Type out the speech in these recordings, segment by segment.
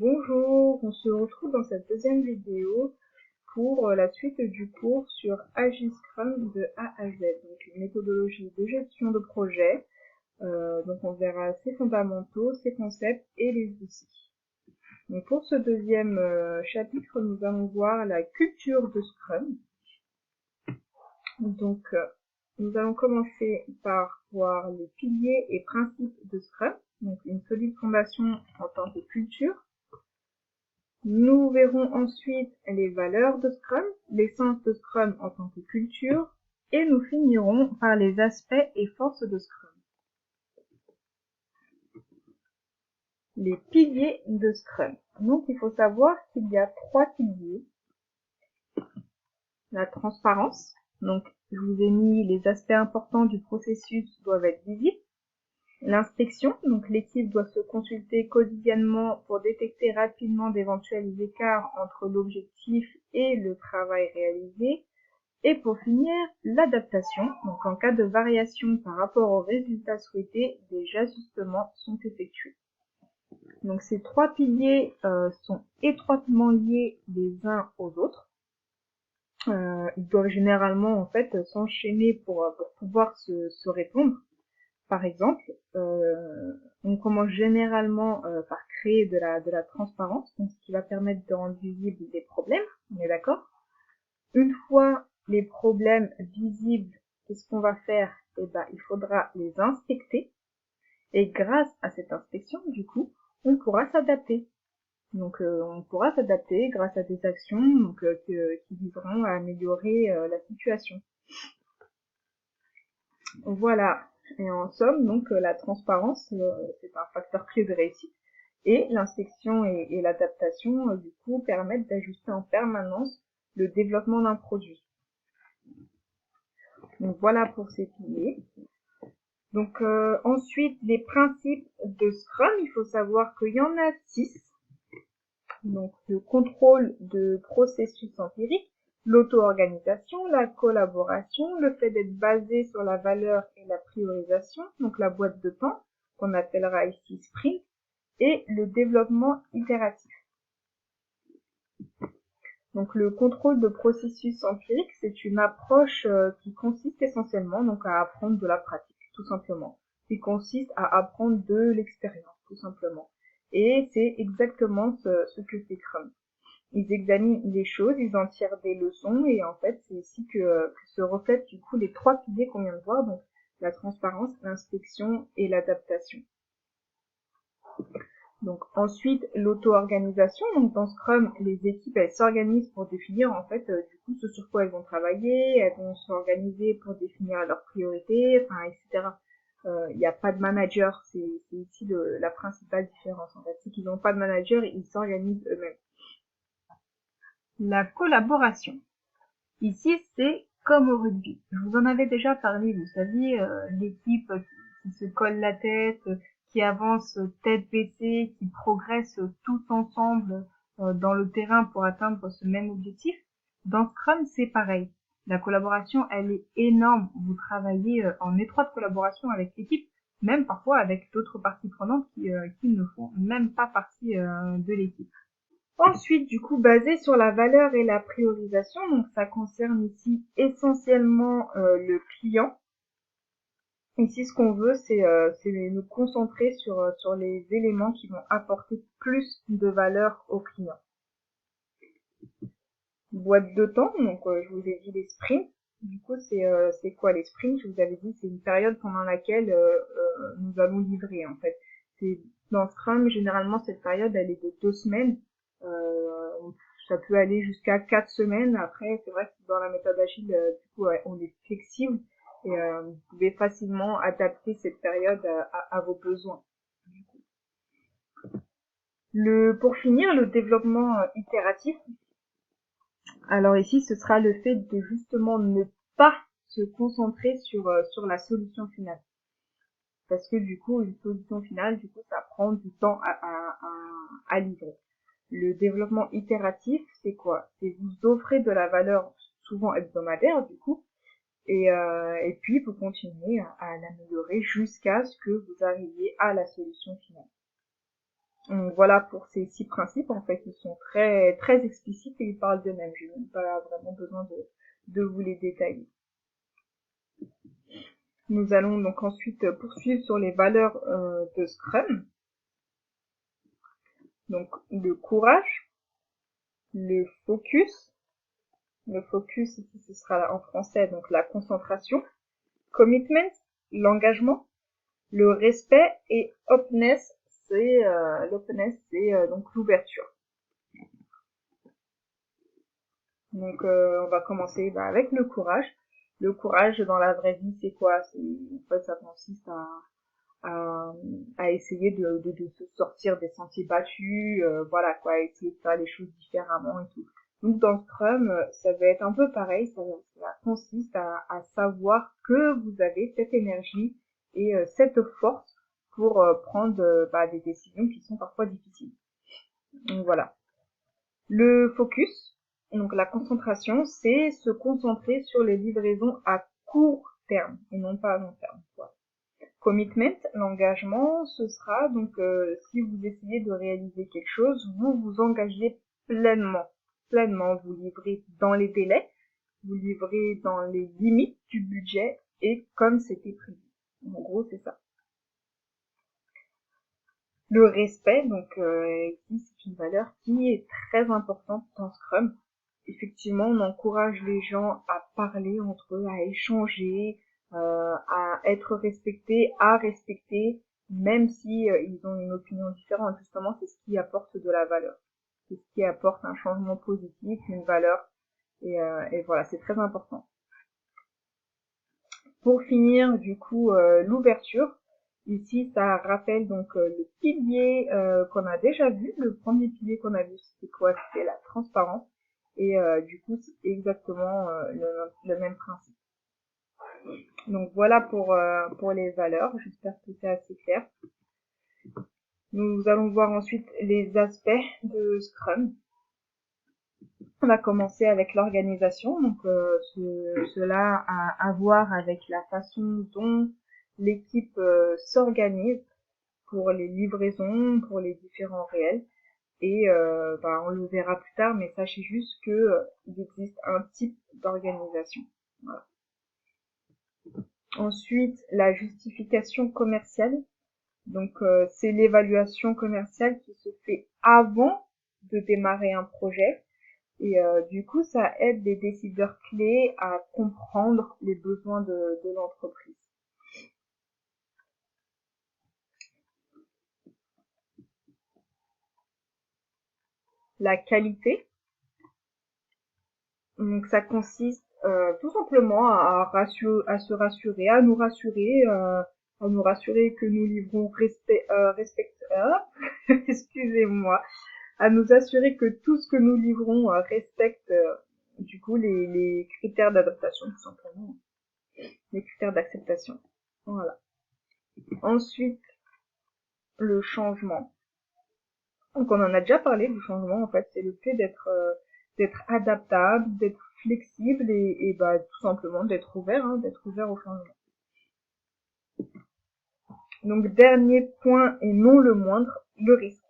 Bonjour, on se retrouve dans cette deuxième vidéo pour la suite du cours sur Agiscrum de A à Z, donc une méthodologie de gestion de projet. Donc on verra ses fondamentaux, ses concepts et les outils. Donc pour ce deuxième chapitre, nous allons voir la culture de Scrum. Donc nous allons commencer par voir les piliers et principes de Scrum, donc une solide fondation en tant que culture. Nous verrons ensuite les valeurs de Scrum, l'essence de Scrum en tant que culture, et nous finirons par les aspects et forces de Scrum. Les piliers de Scrum. Donc il faut savoir qu'il y a 3 piliers. La transparence. Donc je vous ai mis les aspects importants du processus doivent être visibles. L'inspection, donc l'équipe doit se consulter quotidiennement pour détecter rapidement d'éventuels écarts entre l'objectif et le travail réalisé. Et pour finir, l'adaptation, donc en cas de variation par rapport au résultat souhaité, des ajustements sont effectués. Donc ces 3 piliers sont étroitement liés les uns aux autres. Ils doivent généralement en fait s'enchaîner pour pouvoir se répondre. Par exemple, on commence généralement par créer de la transparence, donc ce qui va permettre de rendre visibles les problèmes, on est d'accord? Une fois les problèmes visibles, qu'est-ce qu'on va faire? Eh ben, il faudra les inspecter, et grâce à cette inspection, du coup, on pourra s'adapter. Donc, on pourra s'adapter grâce à des actions donc, qui viseront à améliorer la situation. Voilà. Et en somme, donc la transparence, c'est un facteur clé de réussite. Et l'inspection et l'adaptation, du coup, permettent d'ajuster en permanence le développement d'un produit. Donc voilà pour ces piliers. Donc ensuite, les principes de Scrum, il faut savoir qu'il y en a 6. Donc le contrôle de processus empirique, l'auto-organisation, la collaboration, le fait d'être basé sur la valeur et la priorisation, donc la boîte de temps, qu'on appellera ici sprint, et le développement itératif. Donc le contrôle de processus empirique, c'est une approche qui consiste essentiellement donc à apprendre de la pratique, tout simplement, qui consiste à apprendre de l'expérience, tout simplement. Et c'est exactement ce que fait Scrum. Ils examinent les choses, ils en tirent des leçons, et en fait, c'est ici que se reflètent du coup les 3 piliers qu'on vient de voir, donc la transparence, l'inspection et l'adaptation. Donc ensuite, l'auto-organisation. Donc dans Scrum, les équipes, elles s'organisent pour définir en fait du coup ce sur quoi elles vont travailler, elles vont s'organiser pour définir leurs priorités, enfin etc. Il n'y a pas de manager, c'est ici la principale différence en fait. C'est qu'ils n'ont pas de manager et ils s'organisent eux-mêmes. La collaboration. Ici, c'est comme au rugby. Je vous en avais déjà parlé, vous savez, l'équipe qui se colle la tête, qui avance tête baissée, qui progresse tous ensemble dans le terrain pour atteindre ce même objectif. Dans Scrum, c'est pareil. La collaboration, elle est énorme. Vous travaillez en étroite collaboration avec l'équipe, même parfois avec d'autres parties prenantes qui ne font même pas partie de l'équipe. Ensuite, du coup, basé sur la valeur et la priorisation, donc ça concerne ici essentiellement le client. Ici, ce qu'on veut, c'est nous concentrer sur les éléments qui vont apporter plus de valeur au client. Boîte de temps, donc je vous ai dit les sprints. Du coup, c'est quoi les sprints? Je vous avais dit, c'est une période pendant laquelle nous allons livrer, en fait. C'est dans Scrum, généralement, cette période, elle est de 2 semaines. Ça peut aller jusqu'à 4 semaines. Après, c'est vrai que dans la méthode agile, du coup, on est flexible et vous pouvez facilement adapter cette période à vos besoins. Pour finir, le développement itératif. Alors ici, ce sera le fait de justement ne pas se concentrer sur la solution finale. Parce que du coup, une solution finale, du coup, ça prend du temps à livrer. Le développement itératif, c'est quoi? C'est vous offrez de la valeur souvent hebdomadaire, du coup, et puis vous continuez à l'améliorer jusqu'à ce que vous arriviez à la solution finale. Donc, voilà pour ces 6 principes, en fait, ils sont très, très explicites et ils parlent d'eux-mêmes. Je n'ai pas vraiment besoin de vous les détailler. Nous allons donc ensuite poursuivre sur les valeurs de Scrum. Donc, le courage, le focus ici ce sera en français, donc la concentration, commitment, l'engagement, le respect et openness, c'est donc l'ouverture. Donc on va commencer avec le courage. Le courage dans la vraie vie, c'est quoi? En fait, ça consiste à essayer de se sortir des sentiers battus, voilà quoi, essayer de faire les choses différemment et tout. Donc dans Scrum, ça va être un peu pareil, ça consiste à savoir que vous avez cette énergie et cette force pour prendre des décisions qui sont parfois difficiles. Donc voilà. Le focus, donc la concentration, c'est se concentrer sur les livraisons à court terme et non pas à long terme. Voilà. Commitment, l'engagement, ce sera donc si vous essayez de réaliser quelque chose, vous vous engagez pleinement, vous livrez dans les délais, vous livrez dans les limites du budget et comme c'était prévu. En gros, c'est ça. Le respect, donc ici c'est une valeur qui est très importante dans Scrum. Effectivement, on encourage les gens à parler entre eux, à échanger, à être respectés, à respecter, même si ils ont une opinion différente. Justement, c'est ce qui apporte de la valeur. C'est ce qui apporte un changement positif, une valeur. Et voilà, c'est très important. Pour finir, du coup, l'ouverture. Ici, ça rappelle donc le pilier qu'on a déjà vu. Le premier pilier qu'on a vu, c'était quoi? C'était la transparence. Et du coup, c'est exactement le même principe. Donc voilà pour les valeurs. J'espère que c'est assez clair. Nous allons voir ensuite les aspects de Scrum. On va commencer avec l'organisation. Donc cela a à voir avec la façon dont l'équipe s'organise pour les livraisons, pour les différents réels. Et on le verra plus tard, mais sachez juste que il existe un type d'organisation. Voilà. Ensuite, la justification commerciale. Donc c'est l'évaluation commerciale qui se fait avant de démarrer un projet. Et du coup, ça aide les décideurs clés à comprendre les besoins de l'entreprise. La qualité. Donc ça consiste tout simplement à se rassurer, à nous rassurer que nous livrons excusez-moi, à nous assurer que tout ce que nous livrons respecte du coup les critères d'adaptation, tout simplement, les critères d'acceptation. Voilà. Ensuite, le changement. Donc on en a déjà parlé du changement, en fait, c'est le fait d'être adaptable, d'être flexible et tout simplement d'être ouvert au changement. Donc dernier point et non le moindre, le risque.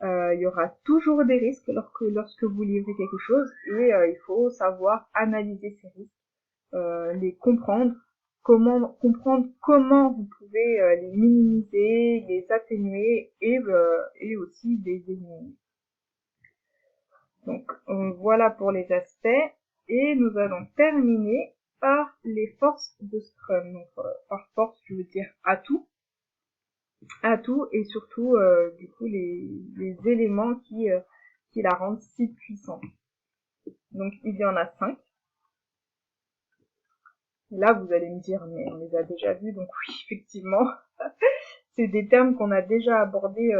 Il y aura toujours des risques lorsque vous livrez quelque chose et il faut savoir analyser ces risques, les comprendre, comprendre comment vous pouvez les minimiser, les atténuer et aussi les éliminer. Donc voilà pour les aspects et nous allons terminer par les forces de Scrum. Donc par force, je veux dire atout et surtout du coup les éléments qui la rendent si puissante. Donc il y en a 5. Là vous allez me dire mais on les a déjà vus, donc oui effectivement c'est des termes qu'on a déjà abordés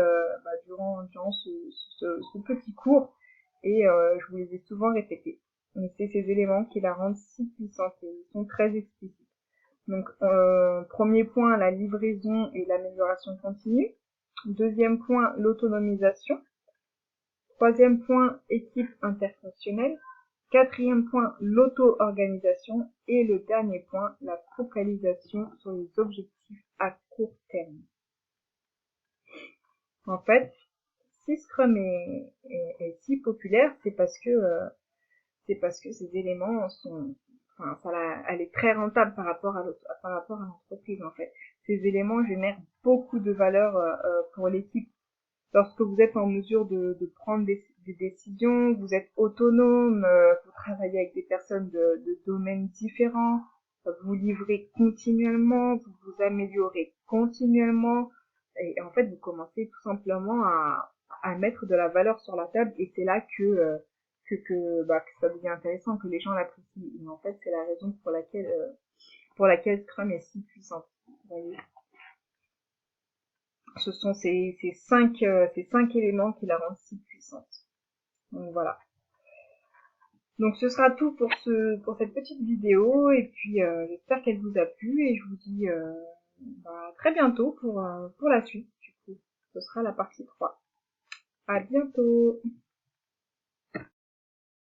durant ce petit cours et je vous les ai souvent répétés. Mais c'est ces éléments qui la rendent si puissante et ils sont très explicites. Donc premier point, la livraison et l'amélioration continue. Deuxième point, l'autonomisation. Troisième point, équipe interfonctionnelle. Quatrième point, l'auto-organisation. Et le dernier point, la focalisation sur les objectifs à court terme. En fait, si Scrum est si populaire, c'est parce que ces éléments sont, enfin, elle est très rentable par rapport à l'entreprise en fait. Ces éléments génèrent beaucoup de valeur pour l'équipe. Lorsque vous êtes en mesure de prendre des décisions, vous êtes autonome, vous travaillez avec des personnes de domaines différents, vous livrez continuellement, vous vous améliorez continuellement, et en fait vous commencez tout simplement à mettre de la valeur sur la table, et c'est là que ça devient intéressant, que les gens l'apprécient. Et en fait c'est la raison pour laquelle Scrum est si puissante. Vous voyez, ce sont ces cinq éléments qui la rendent si puissante. Donc voilà. Donc ce sera tout pour cette petite vidéo, et puis j'espère qu'elle vous a plu, et je vous dis à très bientôt pour la suite. Du coup, ce sera la partie 3. À bientôt.